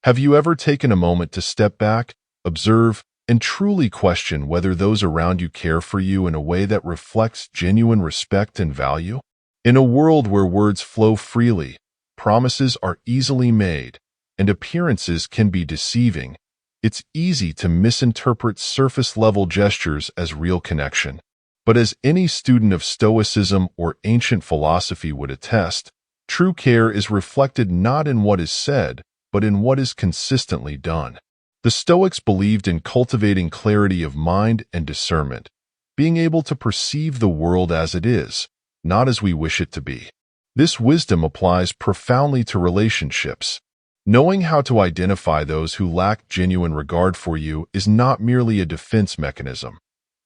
Have you ever taken a moment to step back, observe, and truly question whether those around you care for you in a way that reflects genuine respect and value? In a world where words flow freely, promises are easily made, and appearances can be deceiving, it's easy to misinterpret surface-level gestures as real connection. But as any student of Stoicism or ancient philosophy would attest, true care is reflected not in what is said, but in what is consistently done. The Stoics believed in cultivating clarity of mind and discernment, being able to perceive the world as it is, not as we wish it to be. This wisdom applies profoundly to relationships. Knowing how to identify those who lack genuine regard for you is not merely a defense mechanism.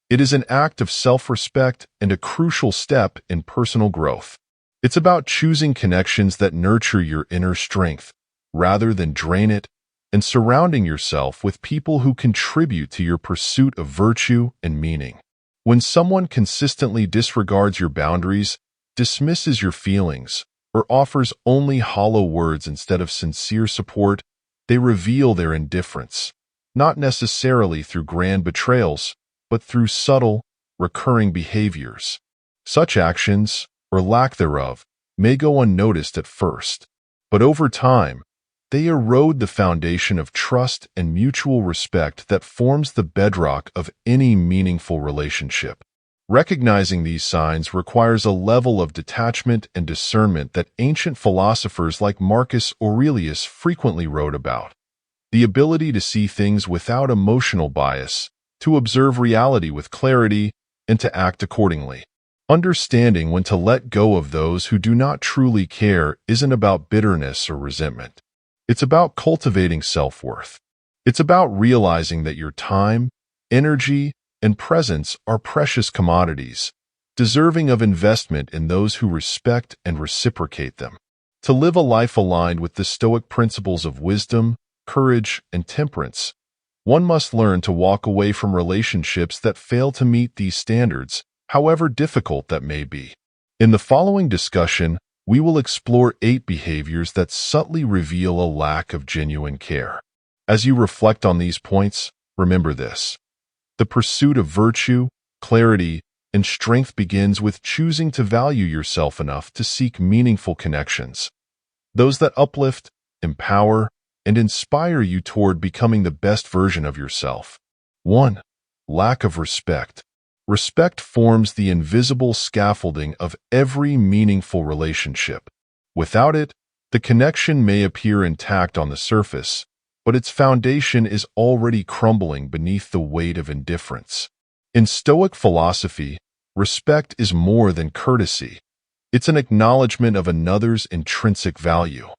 It is an act of self-respect and a crucial step in personal growth. It's about choosing connections that nurture your inner strength, rather than drain it, and surrounding yourself with people who contribute to your pursuit of virtue and meaning. When someone consistently disregards your boundaries, dismisses your feelings, or offers only hollow words instead of sincere support, they reveal their indifference, not necessarily through grand betrayals, but through subtle, recurring behaviors. Such actions, or lack thereof, may go unnoticed at first, but over time, they erode the foundation of trust and mutual respect that forms the bedrock of any meaningful relationship. Recognizing these signs requires a level of detachment and discernment that ancient philosophers like Marcus Aurelius frequently wrote about. The ability to see things without emotional bias, to observe reality with clarity, and to act accordingly. Understanding when to let go of those who do not truly care isn't about bitterness or resentment. It's about cultivating self-worth. It's about realizing that your time, energy, and presence are precious commodities, deserving of investment in those who respect and reciprocate them. To live a life aligned with the Stoic principles of wisdom, courage, and temperance, one must learn to walk away from relationships that fail to meet these standards, however difficult that may be. In the following discussion, we will explore 8 behaviors that subtly reveal a lack of genuine care. As you reflect on these points, remember this. The pursuit of virtue, clarity, and strength begins with choosing to value yourself enough to seek meaningful connections. Those that uplift, empower, and inspire you toward becoming the best version of yourself. 1. Lack of respect. Respect forms the invisible scaffolding of every meaningful relationship. Without it, the connection may appear intact on the surface, but its foundation is already crumbling beneath the weight of indifference. In Stoic philosophy, respect is more than courtesy. It's an acknowledgement of another's intrinsic value.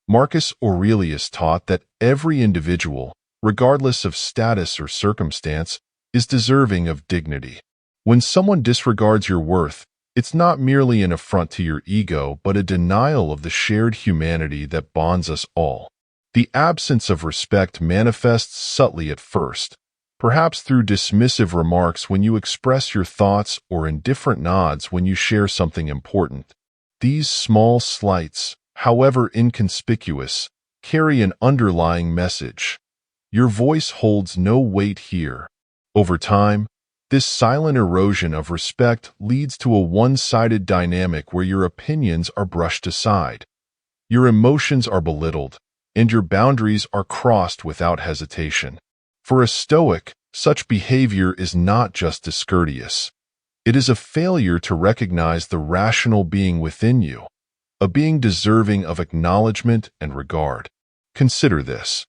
Marcus Aurelius taught that every individual, regardless of status or circumstance, is deserving of dignity. When someone disregards your worth, it's not merely an affront to your ego, but a denial of the shared humanity that bonds us all. The absence of respect manifests subtly at first, perhaps through dismissive remarks when you express your thoughts or indifferent nods when you share something important. These small slights, however inconspicuous, carry an underlying message. Your voice holds no weight here. Over time, this silent erosion of respect leads to a one-sided dynamic where your opinions are brushed aside. Your emotions are belittled, and your boundaries are crossed without hesitation. For a Stoic, such behavior is not just discourteous. It is a failure to recognize the rational being within you, a being deserving of acknowledgement and regard. Consider this.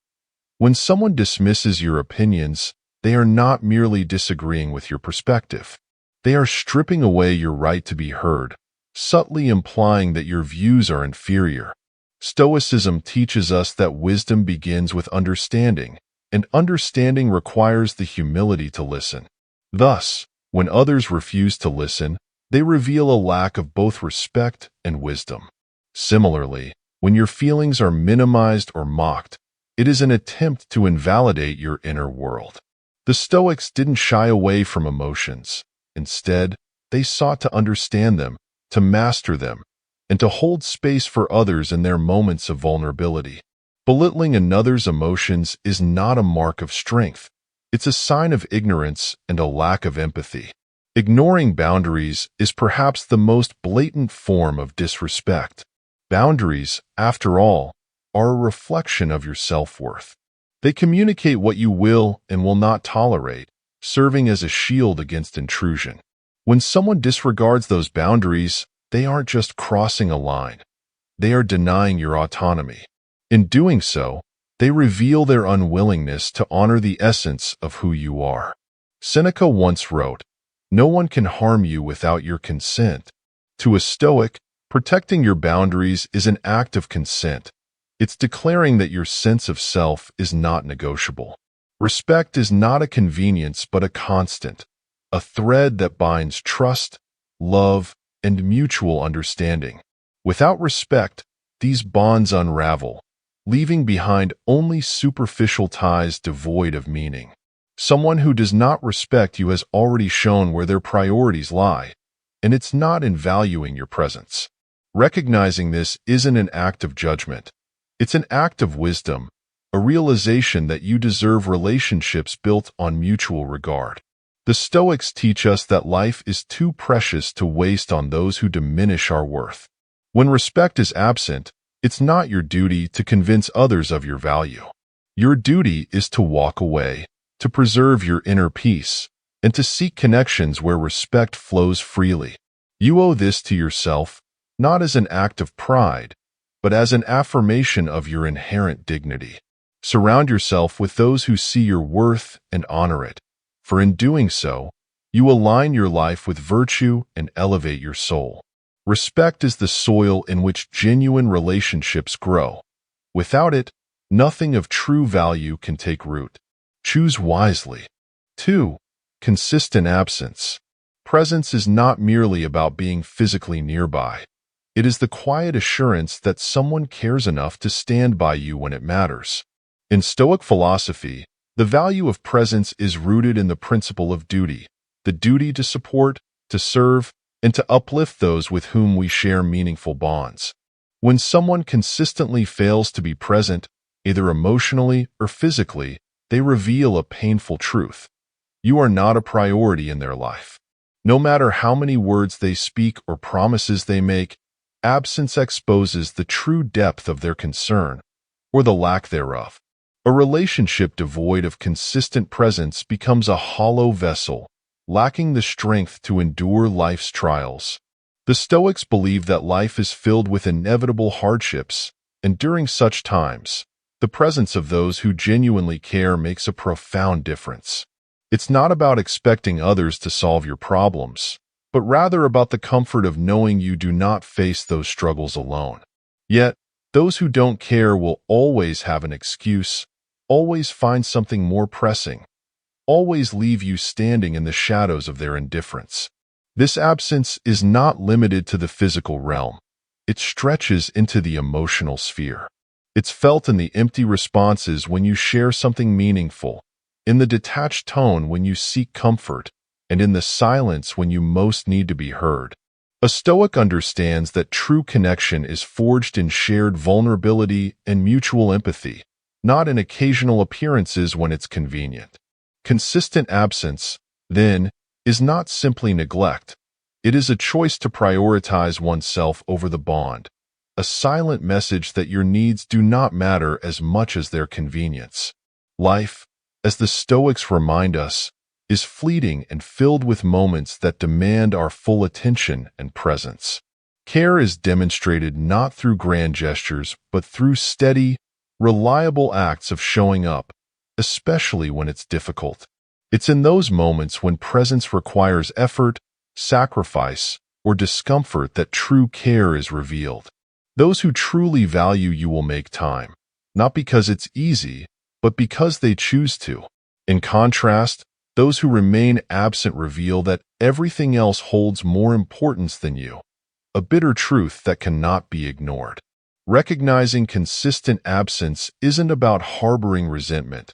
When someone dismisses your opinions, they are not merely disagreeing with your perspective. They are stripping away your right to be heard, subtly implying that your views are inferior. Stoicism teaches us that wisdom begins with understanding, and understanding requires the humility to listen. Thus, when others refuse to listen, they reveal a lack of both respect and wisdom. Similarly, when your feelings are minimized or mocked, it is an attempt to invalidate your inner world. The Stoics didn't shy away from emotions. Instead, they sought to understand them, to master them, and to hold space for others in their moments of vulnerability. Belittling another's emotions is not a mark of strength. It's a sign of ignorance and a lack of empathy. Ignoring boundaries is perhaps the most blatant form of disrespect. Boundaries, after all, are a reflection of your self-worth. They communicate what you will and will not tolerate, serving as a shield against intrusion. When someone disregards those boundaries, they aren't just crossing a line. They are denying your autonomy. In doing so, they reveal their unwillingness to honor the essence of who you are. Seneca once wrote, "No one can harm you without your consent." To a Stoic, protecting your boundaries is an act of consent. It's declaring that your sense of self is not negotiable. Respect is not a convenience but a constant, a thread that binds trust, love, and mutual understanding. Without respect, these bonds unravel, leaving behind only superficial ties devoid of meaning. Someone who does not respect you has already shown where their priorities lie, and it's not in valuing your presence. Recognizing this isn't an act of judgment. It's an act of wisdom, a realization that you deserve relationships built on mutual regard. The Stoics teach us that life is too precious to waste on those who diminish our worth. When respect is absent, it's not your duty to convince others of your value. Your duty is to walk away, to preserve your inner peace, and to seek connections where respect flows freely. You owe this to yourself, not as an act of pride, but as an affirmation of your inherent dignity. Surround yourself with those who see your worth and honor it, for in doing so, you align your life with virtue and elevate your soul. Respect is the soil in which genuine relationships grow. Without it, nothing of true value can take root. Choose wisely. 2. Consistent absence. Presence is not merely about being physically nearby. It is the quiet assurance that someone cares enough to stand by you when it matters. In Stoic philosophy, the value of presence is rooted in the principle of duty, the duty to support, to serve, and to uplift those with whom we share meaningful bonds. When someone consistently fails to be present, either emotionally or physically, they reveal a painful truth. You are not a priority in their life. No matter how many words they speak or promises they make, absence exposes the true depth of their concern, or the lack thereof. A relationship devoid of consistent presence becomes a hollow vessel, lacking the strength to endure life's trials. The Stoics believe that life is filled with inevitable hardships, and during such times, the presence of those who genuinely care makes a profound difference. It's not about expecting others to solve your problems, but rather about the comfort of knowing you do not face those struggles alone. Yet, those who don't care will always have an excuse, always find something more pressing, always leave you standing in the shadows of their indifference. This absence is not limited to the physical realm. It stretches into the emotional sphere. It's felt in the empty responses when you share something meaningful, in the detached tone when you seek comfort, and in the silence when you most need to be heard. A Stoic understands that true connection is forged in shared vulnerability and mutual empathy, not in occasional appearances when it's convenient. Consistent absence, then, is not simply neglect. It is a choice to prioritize oneself over the bond, a silent message that your needs do not matter as much as their convenience. Life, as the Stoics remind us, is fleeting and filled with moments that demand our full attention and presence. Care is demonstrated not through grand gestures, but through steady, reliable acts of showing up, especially when it's difficult. It's in those moments when presence requires effort, sacrifice, or discomfort that true care is revealed. Those who truly value you will make time, not because it's easy, but because they choose to. In contrast, those who remain absent reveal that everything else holds more importance than you, a bitter truth that cannot be ignored. Recognizing consistent absence isn't about harboring resentment.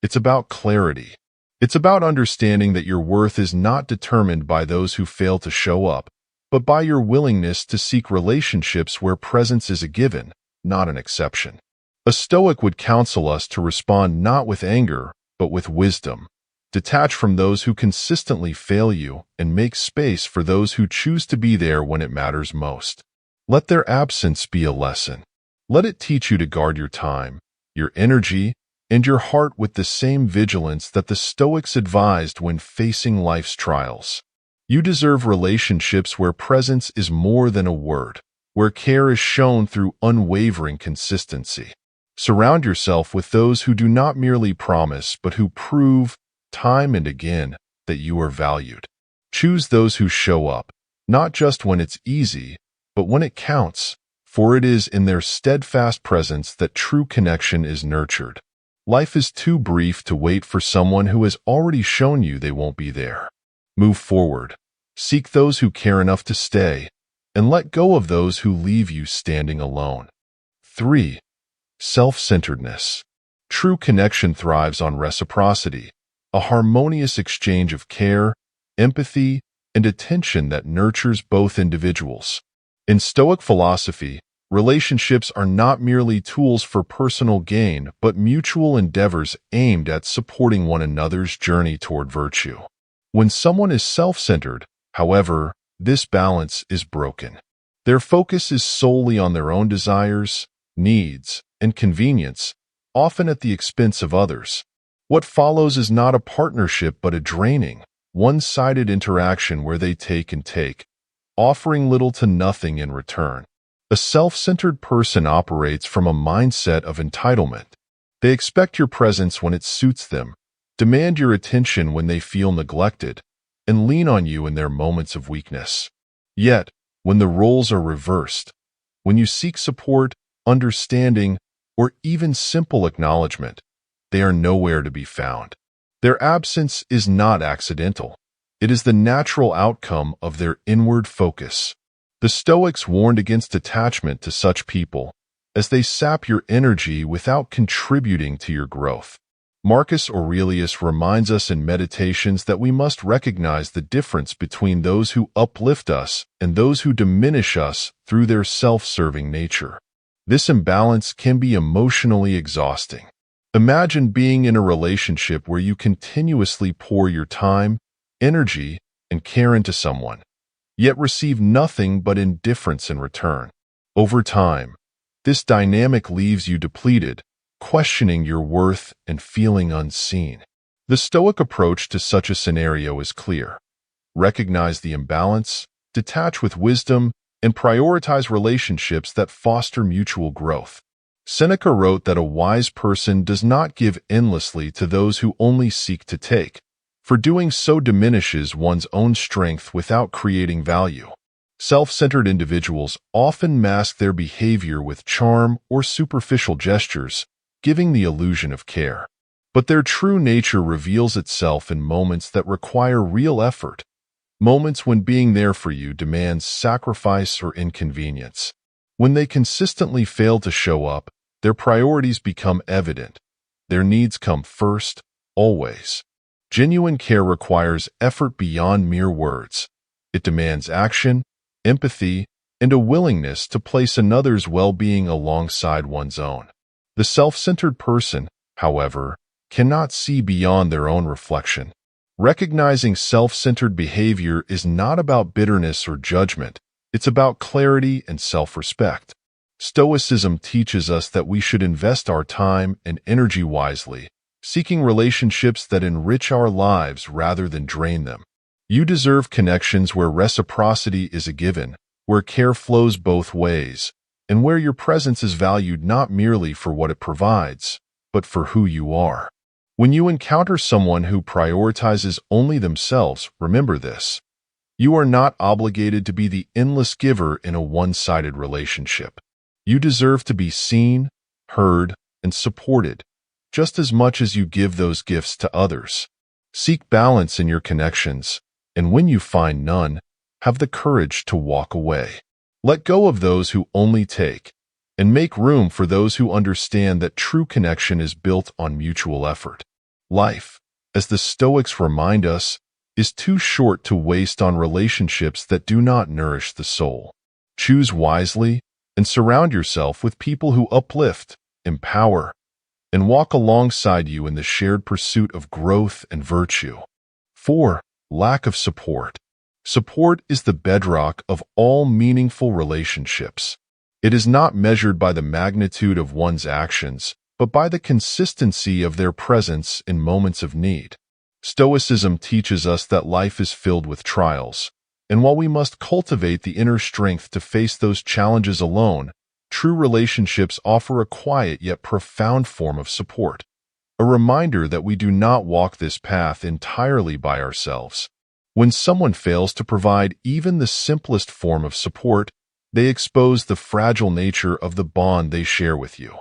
It's about clarity. It's about understanding that your worth is not determined by those who fail to show up, but by your willingness to seek relationships where presence is a given, not an exception. A Stoic would counsel us to respond not with anger, but with wisdom. Detach from those who consistently fail you and make space for those who choose to be there when it matters most. Let their absence be a lesson. Let it teach you to guard your time, your energy, and your heart with the same vigilance that the Stoics advised when facing life's trials. You deserve relationships where presence is more than a word, where care is shown through unwavering consistency. Surround yourself with those who do not merely promise, but who prove, time and again, that you are valued. Choose those who show up, not just when it's easy, but when it counts, for it is in their steadfast presence that true connection is nurtured. Life is too brief to wait for someone who has already shown you they won't be there. Move forward. Seek those who care enough to stay, and let go of those who leave you standing alone. 3. Self-centeredness. True connection thrives on reciprocity, a harmonious exchange of care, empathy, and attention that nurtures both individuals. In Stoic philosophy, relationships are not merely tools for personal gain, but mutual endeavors aimed at supporting one another's journey toward virtue. When someone is self-centered, however, this balance is broken. Their focus is solely on their own desires, needs, and convenience, often at the expense of others. What follows is not a partnership but a draining, one-sided interaction where they take and take, offering little to nothing in return. A self-centered person operates from a mindset of entitlement. They expect your presence when it suits them, demand your attention when they feel neglected, and lean on you in their moments of weakness. Yet, when the roles are reversed, when you seek support, understanding, or even simple acknowledgement, they are nowhere to be found. Their absence is not accidental. It is the natural outcome of their inward focus. The Stoics warned against attachment to such people, as they sap your energy without contributing to your growth. Marcus Aurelius reminds us in Meditations that we must recognize the difference between those who uplift us and those who diminish us through their self-serving nature. This imbalance can be emotionally exhausting. Imagine being in a relationship where you continuously pour your time, energy, and care into someone, yet receive nothing but indifference in return. Over time, this dynamic leaves you depleted, questioning your worth and feeling unseen. The Stoic approach to such a scenario is clear. Recognize the imbalance, detach with wisdom, and prioritize relationships that foster mutual growth. Seneca wrote that a wise person does not give endlessly to those who only seek to take, for doing so diminishes one's own strength without creating value. Self-centered individuals often mask their behavior with charm or superficial gestures, giving the illusion of care. But their true nature reveals itself in moments that require real effort, moments when being there for you demands sacrifice or inconvenience. When they consistently fail to show up, their priorities become evident. Their needs come first, always. Genuine care requires effort beyond mere words. It demands action, empathy, and a willingness to place another's well-being alongside one's own. The self-centered person, however, cannot see beyond their own reflection. Recognizing self-centered behavior is not about bitterness or judgment. It's about clarity and self-respect. Stoicism teaches us that we should invest our time and energy wisely, seeking relationships that enrich our lives rather than drain them. You deserve connections where reciprocity is a given, where care flows both ways, and where your presence is valued not merely for what it provides, but for who you are. When you encounter someone who prioritizes only themselves, remember this. You are not obligated to be the endless giver in a one-sided relationship. You deserve to be seen, heard, and supported, just as much as you give those gifts to others. Seek balance in your connections, and when you find none, have the courage to walk away. Let go of those who only take, and make room for those who understand that true connection is built on mutual effort. Life, as the Stoics remind us, is too short to waste on relationships that do not nourish the soul. Choose wisely and surround yourself with people who uplift, empower, and walk alongside you in the shared pursuit of growth and virtue. 4. Lack of support. Support is the bedrock of all meaningful relationships. It is not measured by the magnitude of one's actions, but by the consistency of their presence in moments of need. Stoicism teaches us that life is filled with trials, and while we must cultivate the inner strength to face those challenges alone, true relationships offer a quiet yet profound form of support, a reminder that we do not walk this path entirely by ourselves. When someone fails to provide even the simplest form of support, they expose the fragile nature of the bond they share with you.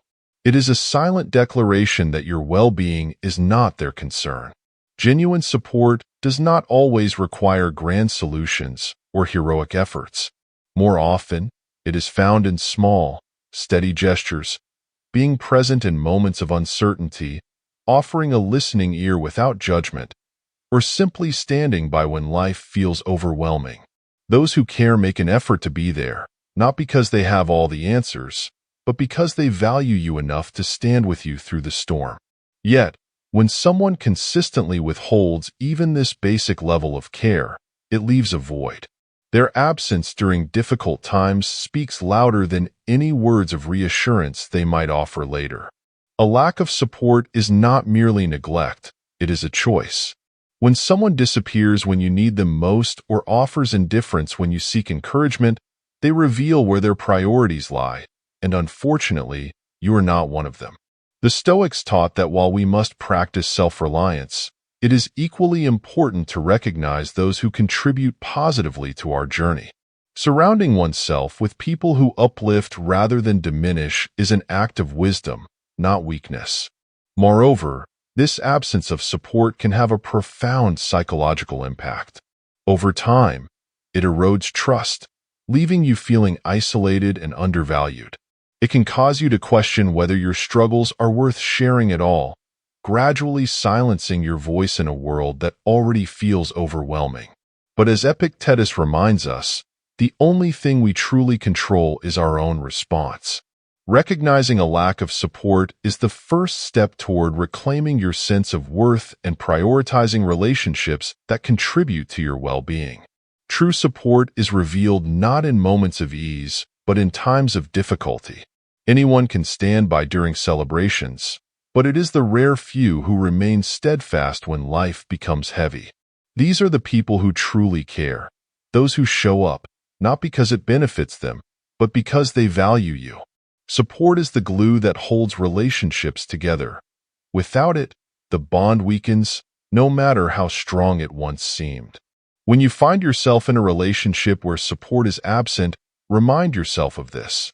It is a silent declaration that your well-being is not their concern. Genuine support does not always require grand solutions or heroic efforts. More often, it is found in small, steady gestures, being present in moments of uncertainty, offering a listening ear without judgment, or simply standing by when life feels overwhelming. Those who care make an effort to be there, not because they have all the answers, but because they value you enough to stand with you through the storm. Yet, when someone consistently withholds even this basic level of care, it leaves a void. Their absence during difficult times speaks louder than any words of reassurance they might offer later. A lack of support is not merely neglect, it is a choice. When someone disappears when you need them most or offers indifference when you seek encouragement, they reveal where their priorities lie, and unfortunately, you are not one of them. The Stoics taught that while we must practice self-reliance, it is equally important to recognize those who contribute positively to our journey. Surrounding oneself with people who uplift rather than diminish is an act of wisdom, not weakness. Moreover, this absence of support can have a profound psychological impact. Over time, it erodes trust, leaving you feeling isolated and undervalued. It can cause you to question whether your struggles are worth sharing at all, gradually silencing your voice in a world that already feels overwhelming. But as Epictetus reminds us, the only thing we truly control is our own response. Recognizing a lack of support is the first step toward reclaiming your sense of worth and prioritizing relationships that contribute to your well-being. True support is revealed not in moments of ease, but in times of difficulty. Anyone can stand by during celebrations, but it is the rare few who remain steadfast when life becomes heavy. These are the people who truly care, those who show up, not because it benefits them, but because they value you. Support is the glue that holds relationships together. Without it, the bond weakens, no matter how strong it once seemed. When you find yourself in a relationship where support is absent, remind yourself of this.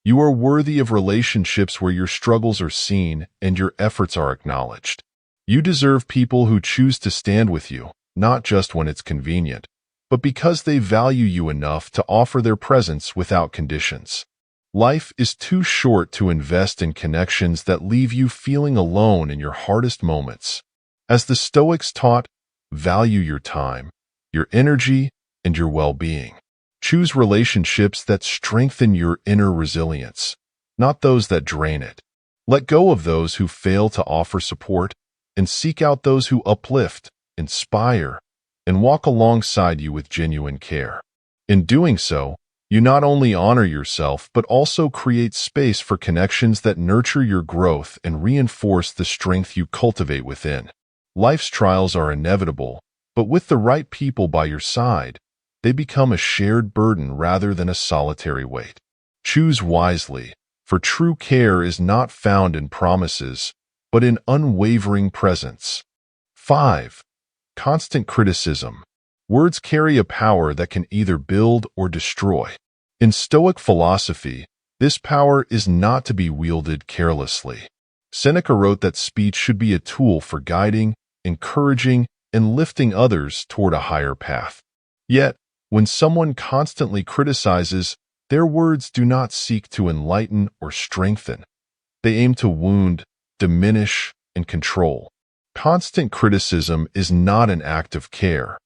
You are worthy of relationships where your struggles are seen and your efforts are acknowledged. You deserve people who choose to stand with you, not just when it's convenient, but because they value you enough to offer their presence without conditions. Life is too short to invest in connections that leave you feeling alone in your hardest moments. As the Stoics taught, value your time, your energy, and your well-being. Choose relationships that strengthen your inner resilience, not those that drain it. Let go of those who fail to offer support and seek out those who uplift, inspire, and walk alongside you with genuine care. In doing so, you not only honor yourself but also create space for connections that nurture your growth and reinforce the strength you cultivate within. Life's trials are inevitable, but with the right people by your side, they become a shared burden rather than a solitary weight. Choose wisely, for true care is not found in promises, but in unwavering presence. 5. Constant criticism. Words carry a power that can either build or destroy. In Stoic philosophy, this power is not to be wielded carelessly. Seneca wrote that speech should be a tool for guiding, encouraging, and lifting others toward a higher path. Yet, when someone constantly criticizes, their words do not seek to enlighten or strengthen. They aim to wound, diminish, and control. Constant criticism is not an act of care.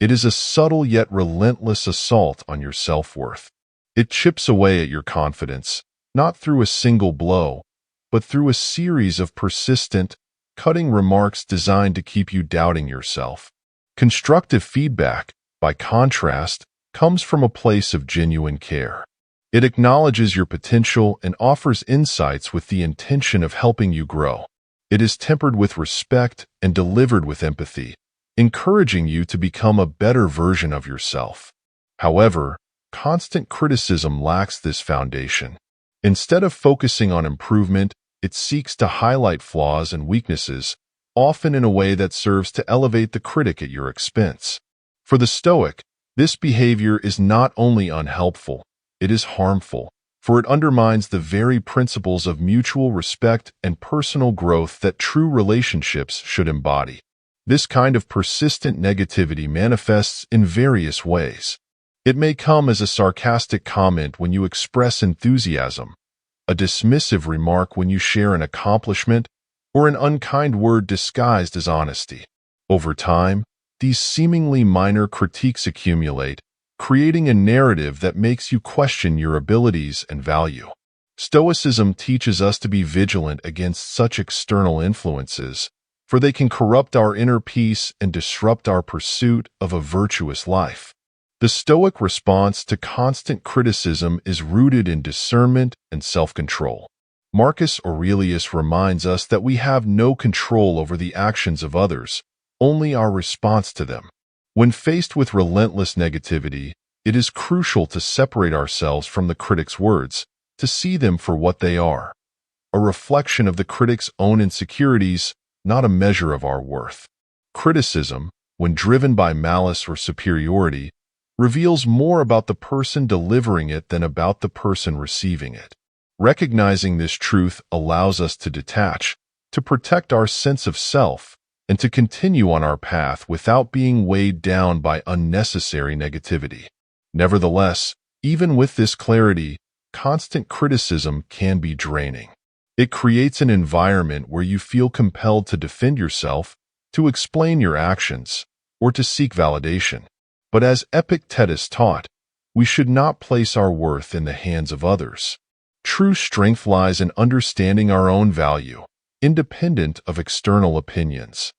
It is a subtle yet relentless assault on your self-worth. It chips away at your confidence, not through a single blow, but through a series of persistent, cutting remarks designed to keep you doubting yourself. Constructive feedback, by contrast, comes from a place of genuine care. It acknowledges your potential and offers insights with the intention of helping you grow. It is tempered with respect and delivered with empathy, encouraging you to become a better version of yourself. However, constant criticism lacks this foundation. Instead of focusing on improvement, it seeks to highlight flaws and weaknesses, often in a way that serves to elevate the critic at your expense. For the Stoic, this behavior is not only unhelpful, it is harmful, for it undermines the very principles of mutual respect and personal growth that true relationships should embody. This kind of persistent negativity manifests in various ways. It may come as a sarcastic comment when you express enthusiasm, a dismissive remark when you share an accomplishment, or an unkind word disguised as honesty. Over time, these seemingly minor critiques accumulate, creating a narrative that makes you question your abilities and value. Stoicism teaches us to be vigilant against such external influences, for they can corrupt our inner peace and disrupt our pursuit of a virtuous life. The Stoic response to constant criticism is rooted in discernment and self-control. Marcus Aurelius reminds us that we have no control over the actions of others, only our response to them. When faced with relentless negativity, it is crucial to separate ourselves from the critic's words, to see them for what they are, a reflection of the critic's own insecurities, not a measure of our worth. Criticism, when driven by malice or superiority, reveals more about the person delivering it than about the person receiving it. Recognizing this truth allows us to detach, to protect our sense of self, and to continue on our path without being weighed down by unnecessary negativity. Nevertheless, even with this clarity, constant criticism can be draining. It creates an environment where you feel compelled to defend yourself, to explain your actions, or to seek validation. But as Epictetus taught, we should not place our worth in the hands of others. True strength lies in understanding our own value, independent of external opinions.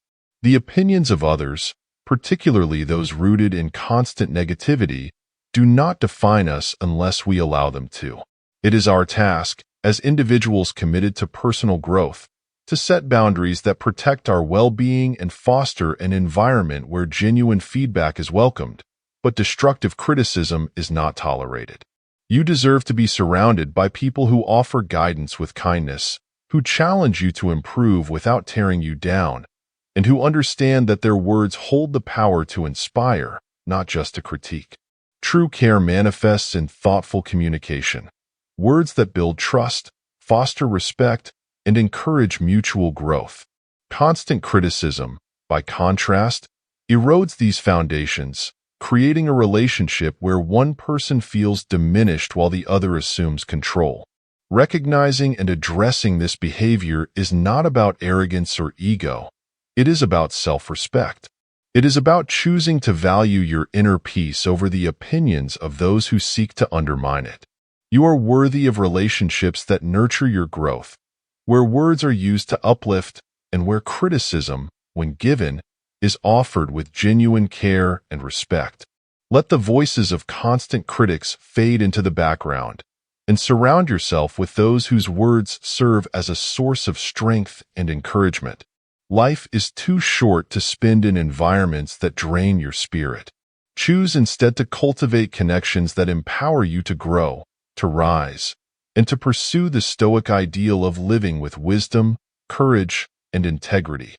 The opinions of others, particularly those rooted in constant negativity, do not define us unless we allow them to. It is our task, as individuals committed to personal growth, to set boundaries that protect our well-being and foster an environment where genuine feedback is welcomed, but destructive criticism is not tolerated. You deserve to be surrounded by people who offer guidance with kindness, who challenge you to improve without tearing you down, and who understand that their words hold the power to inspire, not just to critique. True care manifests in thoughtful communication, words that build trust, foster respect, and encourage mutual growth. Constant criticism, by contrast, erodes these foundations, creating a relationship where one person feels diminished while the other assumes control. Recognizing and addressing this behavior is not about arrogance or ego. It is about self-respect. It is about choosing to value your inner peace over the opinions of those who seek to undermine it. You are worthy of relationships that nurture your growth, where words are used to uplift and where criticism, when given, is offered with genuine care and respect. Let the voices of constant critics fade into the background, and surround yourself with those whose words serve as a source of strength and encouragement. Life is too short to spend in environments that drain your spirit. Choose instead to cultivate connections that empower you to grow, to rise, and to pursue the Stoic ideal of living with wisdom, courage, and integrity.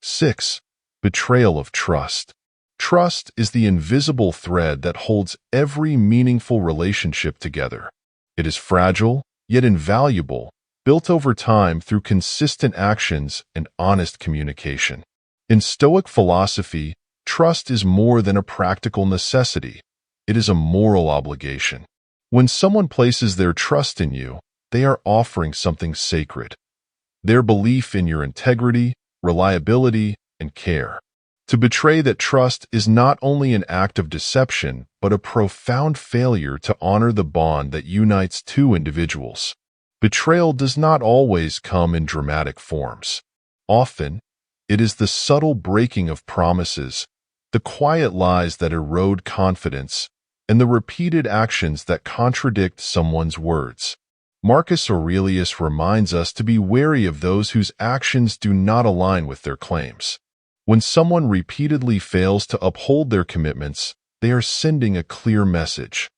6. Betrayal of trust. Trust is the invisible thread that holds every meaningful relationship together. It is fragile, yet invaluable, built over time through consistent actions and honest communication. In Stoic philosophy, trust is more than a practical necessity. It is a moral obligation. When someone places their trust in you, they are offering something sacred, their belief in your integrity, reliability, and care. To betray that trust is not only an act of deception, but a profound failure to honor the bond that unites two individuals. Betrayal does not always come in dramatic forms. Often, it is the subtle breaking of promises, the quiet lies that erode confidence, and the repeated actions that contradict someone's words. Marcus Aurelius reminds us to be wary of those whose actions do not align with their claims. When someone repeatedly fails to uphold their commitments, they are sending a clear message.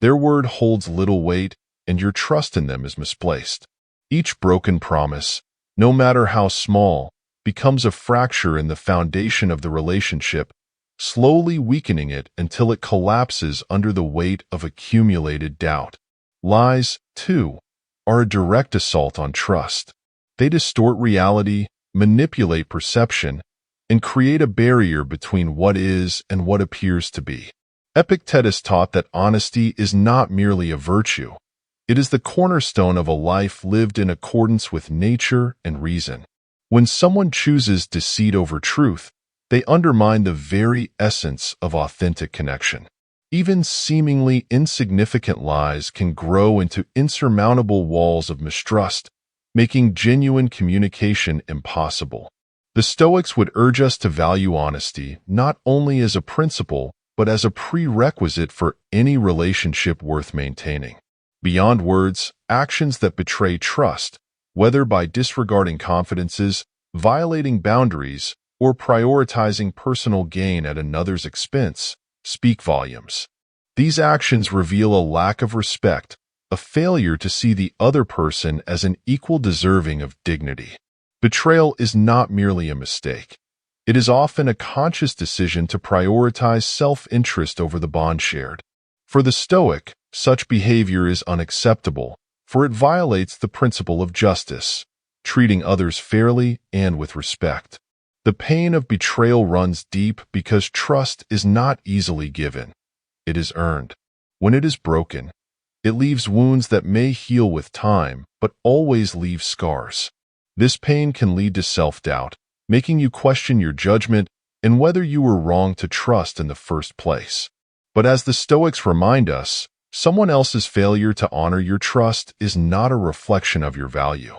Their word holds little weight, and your trust in them is misplaced. Each broken promise, no matter how small, becomes a fracture in the foundation of the relationship, slowly weakening it until it collapses under the weight of accumulated doubt. Lies, too, are a direct assault on trust. They distort reality, manipulate perception, and create a barrier between what is and what appears to be. Epictetus taught that honesty is not merely a virtue. It is the cornerstone of a life lived in accordance with nature and reason. When someone chooses deceit over truth, they undermine the very essence of authentic connection. Even seemingly insignificant lies can grow into insurmountable walls of mistrust, making genuine communication impossible. The Stoics would urge us to value honesty not only as a principle, but as a prerequisite for any relationship worth maintaining. Beyond words, actions that betray trust, whether by disregarding confidences, violating boundaries, or prioritizing personal gain at another's expense, speak volumes. These actions reveal a lack of respect, a failure to see the other person as an equal deserving of dignity. Betrayal is not merely a mistake. It is often a conscious decision to prioritize self-interest over the bond shared. For the Stoic, such behavior is unacceptable, for it violates the principle of justice, treating others fairly and with respect. The pain of betrayal runs deep because trust is not easily given. It is earned. When it is broken, it leaves wounds that may heal with time, but always leave scars. This pain can lead to self-doubt, making you question your judgment and whether you were wrong to trust in the first place. But as the Stoics remind us, someone else's failure to honor your trust is not a reflection of your value.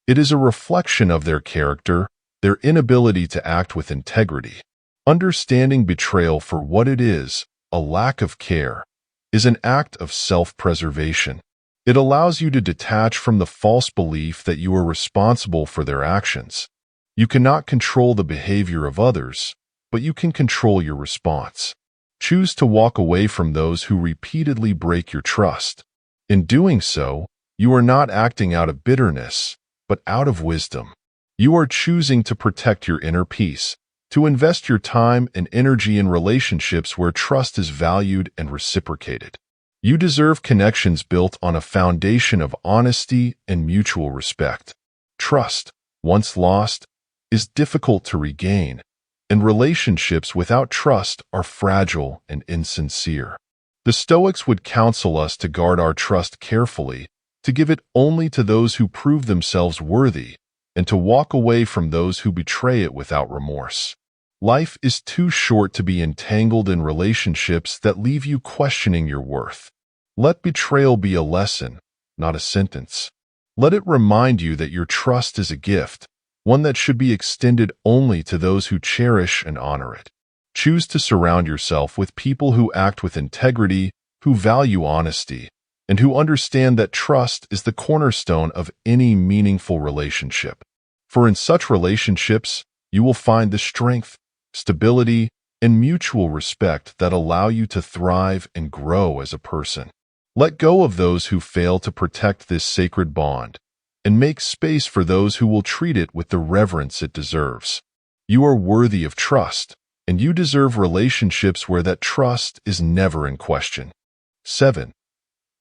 It is a reflection of their character, their inability to act with integrity. Understanding betrayal for what it is, a lack of care, is an act of self-preservation. It allows you to detach from the false belief that you are responsible for their actions. You cannot control the behavior of others, but you can control your response. Choose to walk away from those who repeatedly break your trust. In doing so, you are not acting out of bitterness, but out of wisdom. You are choosing to protect your inner peace, to invest your time and energy in relationships where trust is valued and reciprocated. You deserve connections built on a foundation of honesty and mutual respect. Trust, once lost, is difficult to regain, and relationships without trust are fragile and insincere. The Stoics would counsel us to guard our trust carefully, to give it only to those who prove themselves worthy, and to walk away from those who betray it without remorse. Life is too short to be entangled in relationships that leave you questioning your worth. Let betrayal be a lesson, not a sentence. Let it remind you that your trust is a gift, one that should be extended only to those who cherish and honor it. Choose to surround yourself with people who act with integrity, who value honesty, and who understand that trust is the cornerstone of any meaningful relationship. For in such relationships, you will find the strength, stability, and mutual respect that allow you to thrive and grow as a person. Let go of those who fail to protect this sacred bond, and make space for those who will treat it with the reverence it deserves. You are worthy of trust, and you deserve relationships where that trust is never in question. 7.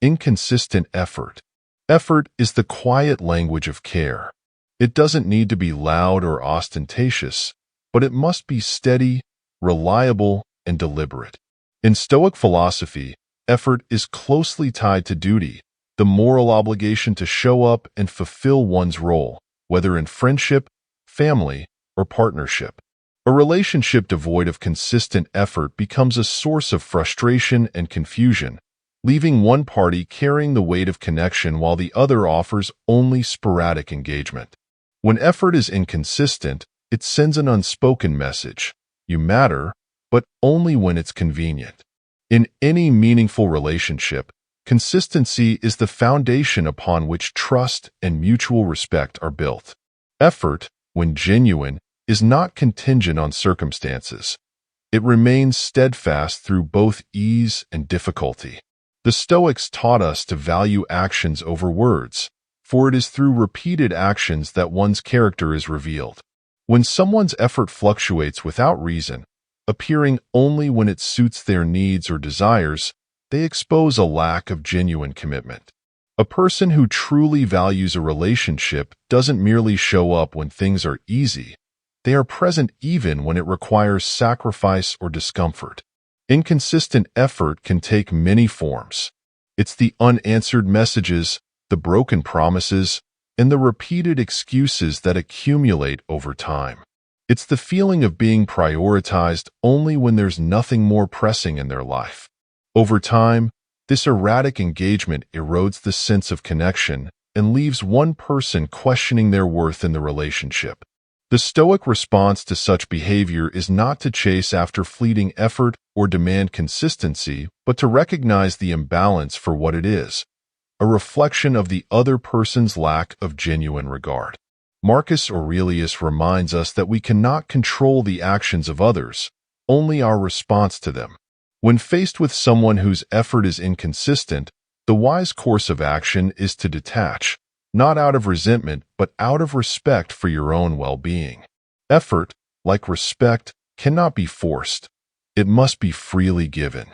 Inconsistent effort. Effort is the quiet language of care. It doesn't need to be loud or ostentatious, but it must be steady, reliable, and deliberate. In Stoic philosophy, effort is closely tied to duty, the moral obligation to show up and fulfill one's role, whether in friendship, family, or partnership. A relationship devoid of consistent effort becomes a source of frustration and confusion, leaving one party carrying the weight of connection while the other offers only sporadic engagement. When effort is inconsistent, it sends an unspoken message. You matter, but only when it's convenient. In any meaningful relationship, consistency is the foundation upon which trust and mutual respect are built. Effort, when genuine, is not contingent on circumstances. It remains steadfast through both ease and difficulty. The Stoics taught us to value actions over words, for it is through repeated actions that one's character is revealed. When someone's effort fluctuates without reason, appearing only when it suits their needs or desires, they expose a lack of genuine commitment. A person who truly values a relationship doesn't merely show up when things are easy. They are present even when it requires sacrifice or discomfort. Inconsistent effort can take many forms. It's the unanswered messages, the broken promises, and the repeated excuses that accumulate over time. It's the feeling of being prioritized only when there's nothing more pressing in their life. Over time, this erratic engagement erodes the sense of connection and leaves one person questioning their worth in the relationship. The Stoic response to such behavior is not to chase after fleeting effort or demand consistency, but to recognize the imbalance for what it is, a reflection of the other person's lack of genuine regard. Marcus Aurelius reminds us that we cannot control the actions of others, only our response to them. When faced with someone whose effort is inconsistent, the wise course of action is to detach, not out of resentment, but out of respect for your own well-being. Effort, like respect, cannot be forced. It must be freely given.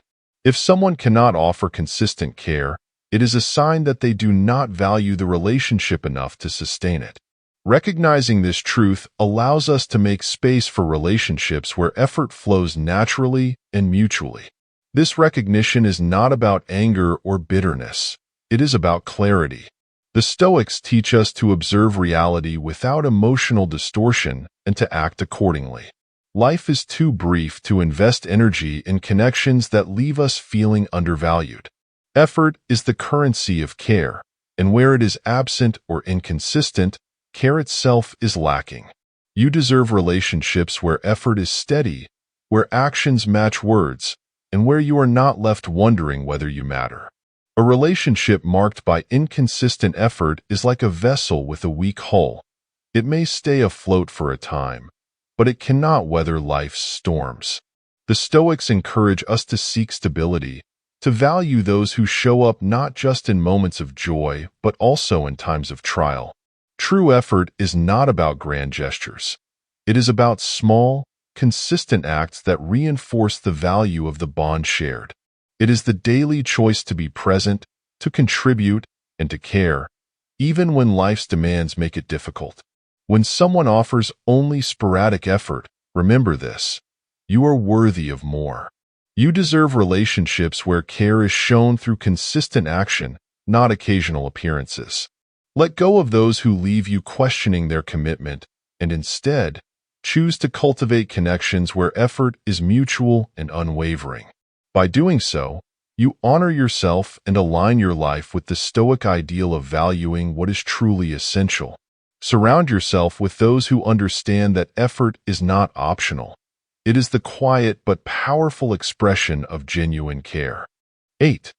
If someone cannot offer consistent care, it is a sign that they do not value the relationship enough to sustain it. Recognizing this truth allows us to make space for relationships where effort flows naturally and mutually. This recognition is not about anger or bitterness. It is about clarity. The Stoics teach us to observe reality without emotional distortion and to act accordingly. Life is too brief to invest energy in connections that leave us feeling undervalued. Effort is the currency of care, and where it is absent or inconsistent, care itself is lacking. You deserve relationships where effort is steady, where actions match words, and where you are not left wondering whether you matter. A relationship marked by inconsistent effort is like a vessel with a weak hull. It may stay afloat for a time, but it cannot weather life's storms. The Stoics encourage us to seek stability, to value those who show up not just in moments of joy, but also in times of trial. True effort is not about grand gestures. It is about small, consistent acts that reinforce the value of the bond shared. It is the daily choice to be present, to contribute, and to care, even when life's demands make it difficult. When someone offers only sporadic effort, remember this: you are worthy of more. You deserve relationships where care is shown through consistent action, not occasional appearances. Let go of those who leave you questioning their commitment, and instead, choose to cultivate connections where effort is mutual and unwavering. By doing so, you honor yourself and align your life with the Stoic ideal of valuing what is truly essential. Surround yourself with those who understand that effort is not optional. It is the quiet but powerful expression of genuine care. 8.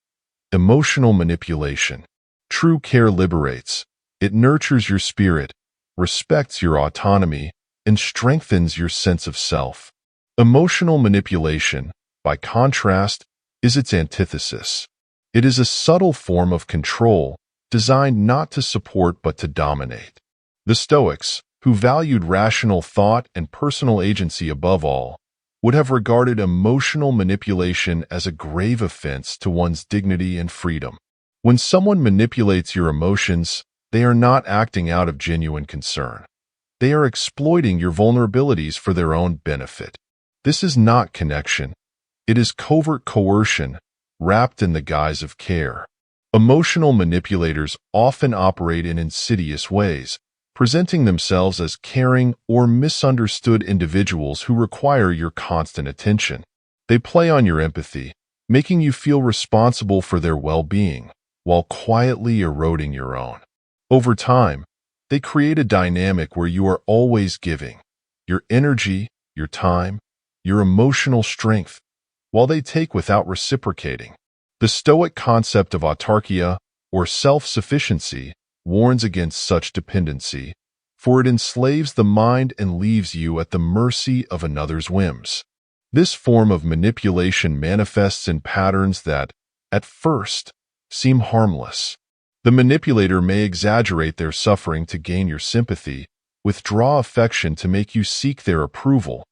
Emotional manipulation. True care liberates. It nurtures your spirit, respects your autonomy, and strengthens your sense of self. Emotional manipulation, by contrast, is its antithesis. It is a subtle form of control, designed not to support but to dominate. The Stoics, who valued rational thought and personal agency above all, would have regarded emotional manipulation as a grave offense to one's dignity and freedom. When someone manipulates your emotions, they are not acting out of genuine concern. They are exploiting your vulnerabilities for their own benefit. This is not connection. It is covert coercion, wrapped in the guise of care. Emotional manipulators often operate in insidious ways, presenting themselves as caring or misunderstood individuals who require your constant attention. They play on your empathy, making you feel responsible for their well-being while quietly eroding your own. Over time, they create a dynamic where you are always giving your energy, your time, your emotional strength, while they take without reciprocating. The Stoic concept of autarkia, or self-sufficiency, warns against such dependency, for it enslaves the mind and leaves you at the mercy of another's whims. This form of manipulation manifests in patterns that, at first, seem harmless. The manipulator may exaggerate their suffering to gain your sympathy, withdraw affection to make you seek their approval,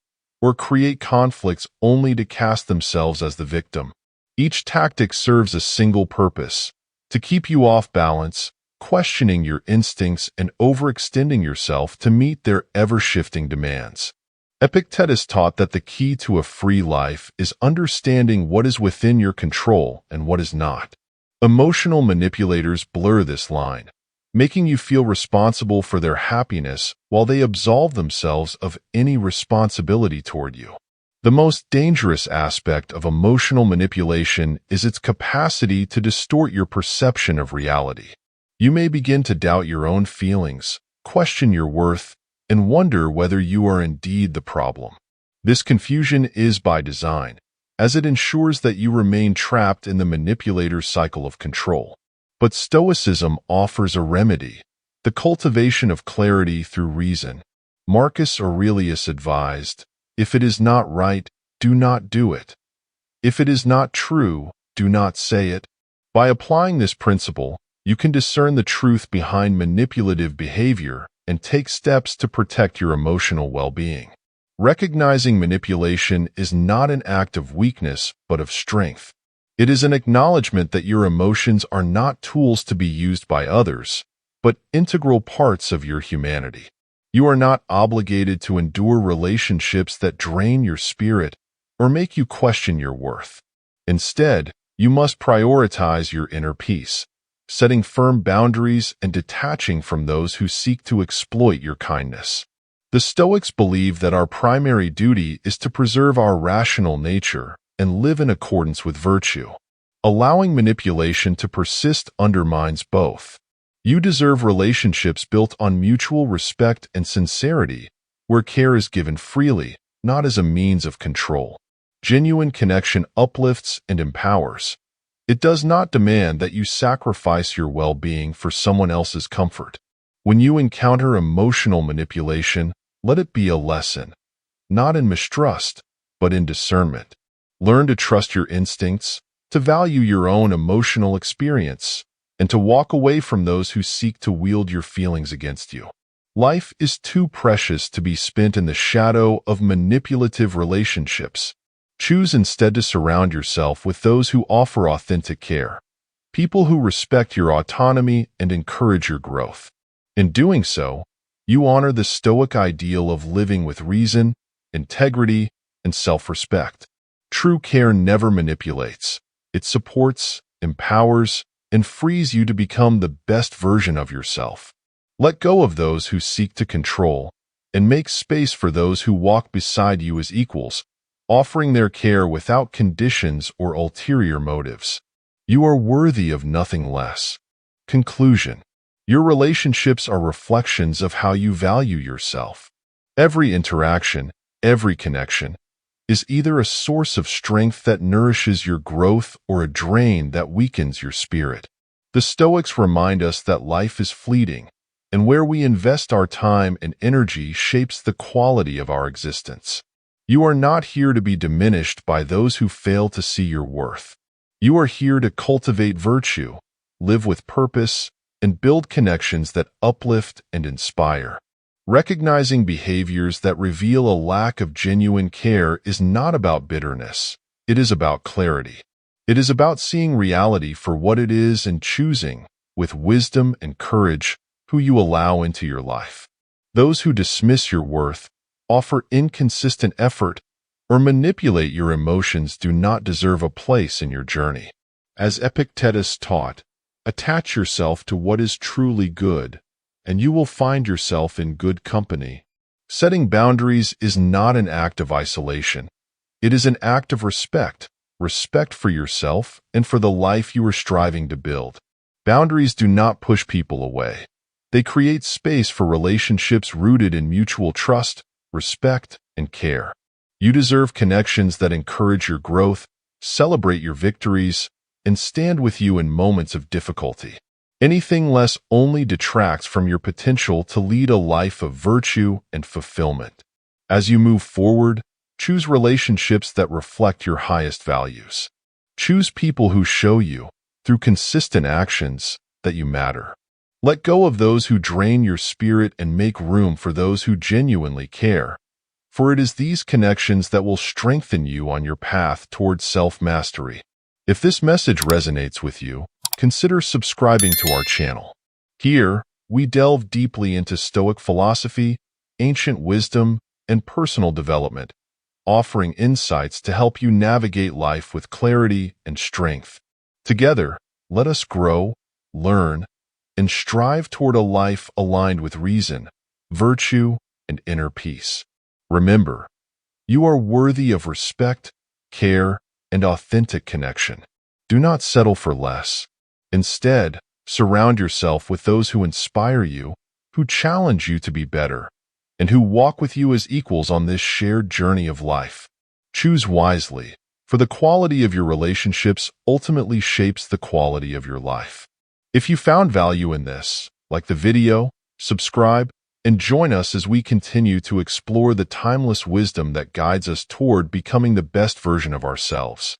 or create conflicts only to cast themselves as the victim. Each tactic serves a single purpose: to keep you off balance, questioning your instincts and overextending yourself to meet their ever-shifting demands. Epictetus taught that the key to a free life is understanding what is within your control and what is not. Emotional manipulators blur this line, making you feel responsible for their happiness while they absolve themselves of any responsibility toward you. The most dangerous aspect of emotional manipulation is its capacity to distort your perception of reality. You may begin to doubt your own feelings, question your worth, and wonder whether you are indeed the problem. This confusion is by design, as it ensures that you remain trapped in the manipulator's cycle of control. But Stoicism offers a remedy: the cultivation of clarity through reason. Marcus Aurelius advised, "If it is not right, do not do it. If it is not true, do not say it." By applying this principle, you can discern the truth behind manipulative behavior and take steps to protect your emotional well-being. Recognizing manipulation is not an act of weakness, but of strength. It is an acknowledgement that your emotions are not tools to be used by others, but integral parts of your humanity. You are not obligated to endure relationships that drain your spirit or make you question your worth. Instead, you must prioritize your inner peace, setting firm boundaries and detaching from those who seek to exploit your kindness. The Stoics believe that our primary duty is to preserve our rational nature and live in accordance with virtue. Allowing manipulation to persist undermines both. You deserve relationships built on mutual respect and sincerity, where care is given freely, not as a means of control. Genuine connection uplifts and empowers. It does not demand that you sacrifice your well-being for someone else's comfort. When you encounter emotional manipulation, let it be a lesson, not in mistrust, but in discernment. Learn to trust your instincts, to value your own emotional experience, and to walk away from those who seek to wield your feelings against you. Life is too precious to be spent in the shadow of manipulative relationships. Choose instead to surround yourself with those who offer authentic care, people who respect your autonomy and encourage your growth. In doing so, you honor the Stoic ideal of living with reason, integrity, and self-respect. True care never manipulates. It supports, empowers, and frees you to become the best version of yourself. Let go of those who seek to control, and make space for those who walk beside you as equals, offering their care without conditions or ulterior motives. You are worthy of nothing less. Conclusion: your relationships are reflections of how you value yourself. Every interaction, every connection, is either a source of strength that nourishes your growth or a drain that weakens your spirit. The Stoics remind us that life is fleeting, and where we invest our time and energy shapes the quality of our existence. You are not here to be diminished by those who fail to see your worth. You are here to cultivate virtue, live with purpose, and build connections that uplift and inspire. Recognizing behaviors that reveal a lack of genuine care is not about bitterness. It is about clarity. It is about seeing reality for what it is and choosing, with wisdom and courage, who you allow into your life. Those who dismiss your worth, offer inconsistent effort, or manipulate your emotions do not deserve a place in your journey. As Epictetus taught, attach yourself to what is truly good, and you will find yourself in good company. Setting boundaries is not an act of isolation. It is an act of respect, respect for yourself and for the life you are striving to build. Boundaries do not push people away. They create space for relationships rooted in mutual trust, respect, and care. You deserve connections that encourage your growth, celebrate your victories, and stand with you in moments of difficulty. Anything less only detracts from your potential to lead a life of virtue and fulfillment. As you move forward, choose relationships that reflect your highest values. Choose people who show you, through consistent actions, that you matter. Let go of those who drain your spirit and make room for those who genuinely care, for it is these connections that will strengthen you on your path towards self-mastery. If this message resonates with you, consider subscribing to our channel. Here, we delve deeply into Stoic philosophy, ancient wisdom, and personal development, offering insights to help you navigate life with clarity and strength. Together, let us grow, learn, and strive toward a life aligned with reason, virtue, and inner peace. Remember, you are worthy of respect, care, and authentic connection. Do not settle for less. Instead, surround yourself with those who inspire you, who challenge you to be better, and who walk with you as equals on this shared journey of life. Choose wisely, for the quality of your relationships ultimately shapes the quality of your life. If you found value in this, like the video, subscribe, and join us as we continue to explore the timeless wisdom that guides us toward becoming the best version of ourselves.